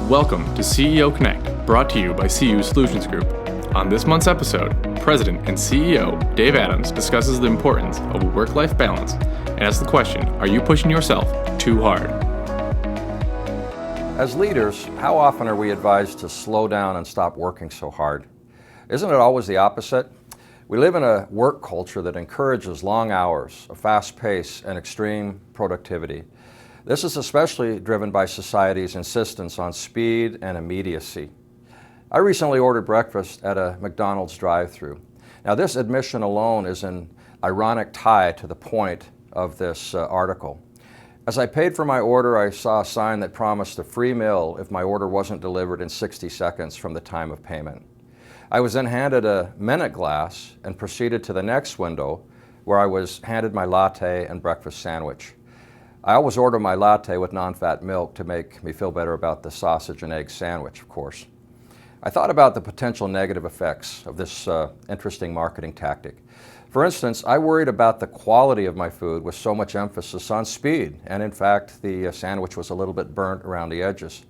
Welcome to CEO Connect, brought to you by CU Solutions Group. On this month's episode, President and CEO Dave Adams discusses the importance of a work-life balance and asks the question, are you pushing yourself too hard? As leaders, how often are we advised to slow down and stop working so hard? Isn't it always the opposite? We live in a work culture that encourages long hours, a fast pace, and extreme productivity. This is especially driven by society's insistence on speed and immediacy. I recently ordered breakfast at a McDonald's drive-thru. Now, this admission alone is an ironic tie to the point of this article. As I paid for my order, I saw a sign that promised a free meal if my order wasn't delivered in 60 seconds from the time of payment. I was then handed a minute glass and proceeded to the next window where I was handed my latte and breakfast sandwich. I always order my latte with non-fat milk to make me feel better about the sausage and egg sandwich, of course. I thought about the potential negative effects of this interesting marketing tactic. For instance, I worried about the quality of my food with so much emphasis on speed, and in fact, the sandwich was a little bit burnt around the edges.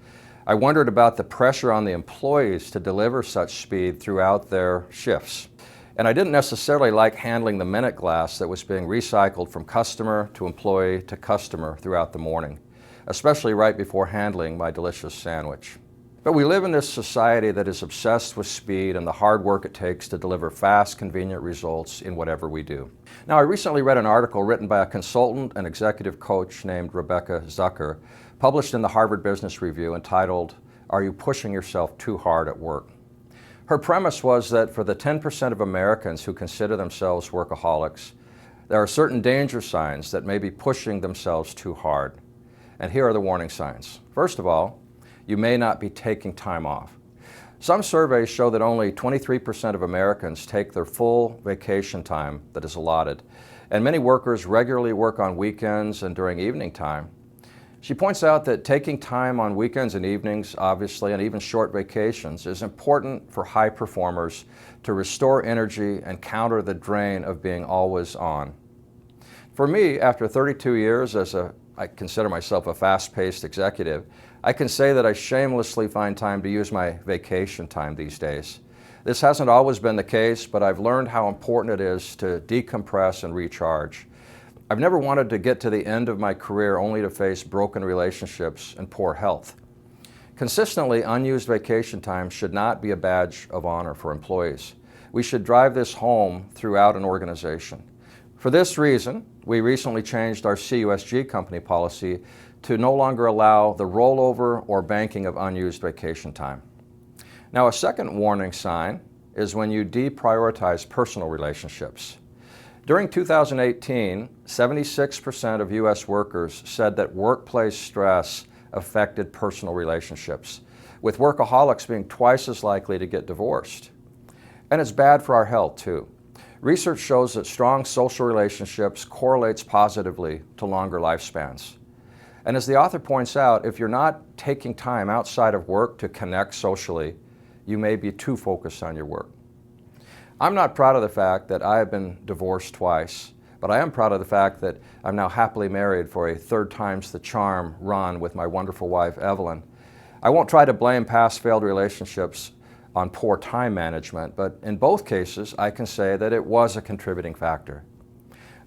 I wondered about the pressure on the employees to deliver such speed throughout their shifts. And I didn't necessarily like handling the minute glass that was being recycled from customer to employee to customer throughout the morning, especially right before handling my delicious sandwich. But we live in this society that is obsessed with speed and the hard work it takes to deliver fast, convenient results in whatever we do. Now, I recently read an article written by a consultant and executive coach named Rebecca Zucker, published in the Harvard Business Review, entitled, "Are You Pushing Yourself Too Hard at Work?" Her premise was that for the 10% of Americans who consider themselves workaholics, there are certain danger signs that may be pushing themselves too hard. And here are the warning signs. First of all, you may not be taking time off. Some surveys show that only 23% of Americans take their full vacation time that is allotted, and many workers regularly work on weekends and during evening time. She points out that taking time on weekends and evenings, obviously, and even short vacations is important for high performers to restore energy and counter the drain of being always on. For me, after 32 years I consider myself a fast-paced executive, I can say that I shamelessly find time to use my vacation time these days. This hasn't always been the case, but I've learned how important it is to decompress and recharge. I've never wanted to get to the end of my career only to face broken relationships and poor health. Consistently unused vacation time should not be a badge of honor for employees. We should drive this home throughout an organization. For this reason, we recently changed our CUSG company policy to no longer allow the rollover or banking of unused vacation time. Now, a second warning sign is when you deprioritize personal relationships. During 2018, 76% of U.S. workers said that workplace stress affected personal relationships, with workaholics being twice as likely to get divorced. And it's bad for our health, too. Research shows that strong social relationships correlates positively to longer lifespans. And as the author points out, if you're not taking time outside of work to connect socially, you may be too focused on your work. I'm not proud of the fact that I have been divorced twice, but I am proud of the fact that I'm now happily married for a third times the charm run with my wonderful wife, Evelyn. I won't try to blame past failed relationships on poor time management, but in both cases, I can say that it was a contributing factor.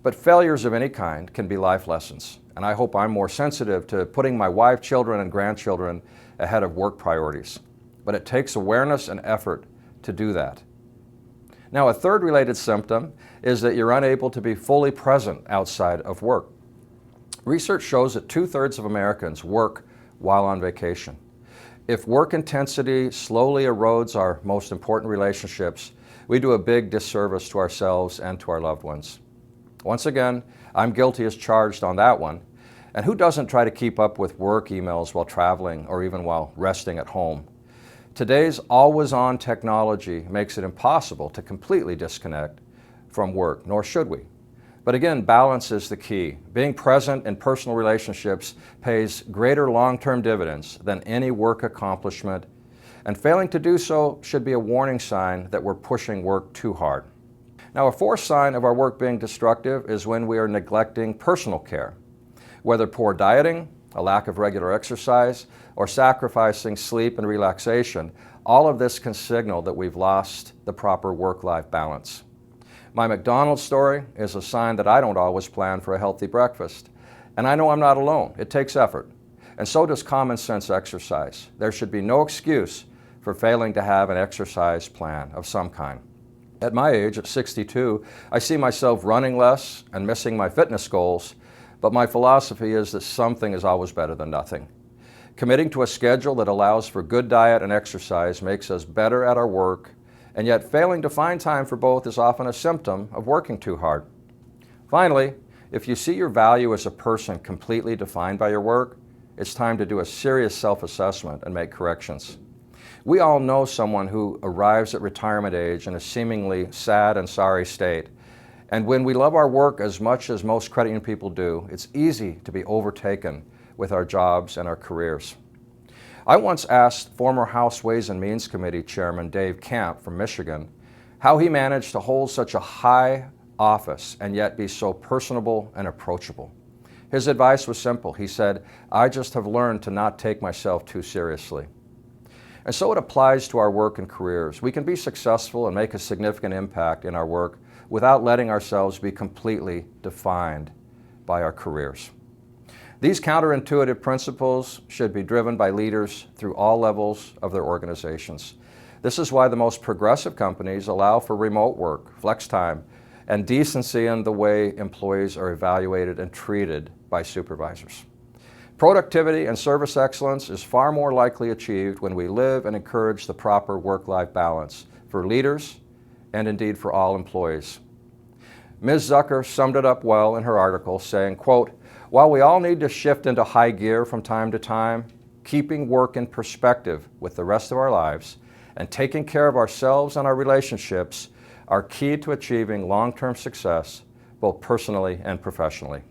But failures of any kind can be life lessons, and I hope I'm more sensitive to putting my wife, children, and grandchildren ahead of work priorities. But it takes awareness and effort to do that. Now, a third related symptom is that you're unable to be fully present outside of work. Research shows that 2/3 of Americans work while on vacation. If work intensity slowly erodes our most important relationships, we do a big disservice to ourselves and to our loved ones. Once again, I'm guilty as charged on that one. And who doesn't try to keep up with work emails while traveling or even while resting at home? Today's always-on technology makes it impossible to completely disconnect from work, nor should we. But again, balance is the key. Being present in personal relationships pays greater long-term dividends than any work accomplishment, and failing to do so should be a warning sign that we're pushing work too hard. Now, a fourth sign of our work being destructive is when we are neglecting personal care. Whether poor dieting, a lack of regular exercise, or sacrificing sleep and relaxation, all of this can signal that we've lost the proper work-life balance. My McDonald's story is a sign that I don't always plan for a healthy breakfast. And I know I'm not alone. It takes effort. And so does common sense exercise. There should be no excuse for failing to have an exercise plan of some kind. At my age, at 62, I see myself running less and missing my fitness goals, but my philosophy is that something is always better than nothing. Committing to a schedule that allows for good diet and exercise makes us better at our work, and yet failing to find time for both is often a symptom of working too hard. Finally, if you see your value as a person completely defined by your work, it's time to do a serious self-assessment and make corrections. We all know someone who arrives at retirement age in a seemingly sad and sorry state. And when we love our work as much as most credit union people do, it's easy to be overtaken with our jobs and our careers. I once asked former House Ways and Means Committee Chairman Dave Camp from Michigan how he managed to hold such a high office and yet be so personable and approachable. His advice was simple. He said, "I just have learned to not take myself too seriously." And so it applies to our work and careers. We can be successful and make a significant impact in our work without letting ourselves be completely defined by our careers. These counterintuitive principles should be driven by leaders through all levels of their organizations. This is why the most progressive companies allow for remote work, flex time, and decency in the way employees are evaluated and treated by supervisors. Productivity and service excellence is far more likely achieved when we live and encourage the proper work-life balance for leaders and indeed for all employees. Ms. Zucker summed it up well in her article, saying, quote, "While we all need to shift into high gear from time to time, keeping work in perspective with the rest of our lives and taking care of ourselves and our relationships are key to achieving long-term success, both personally and professionally."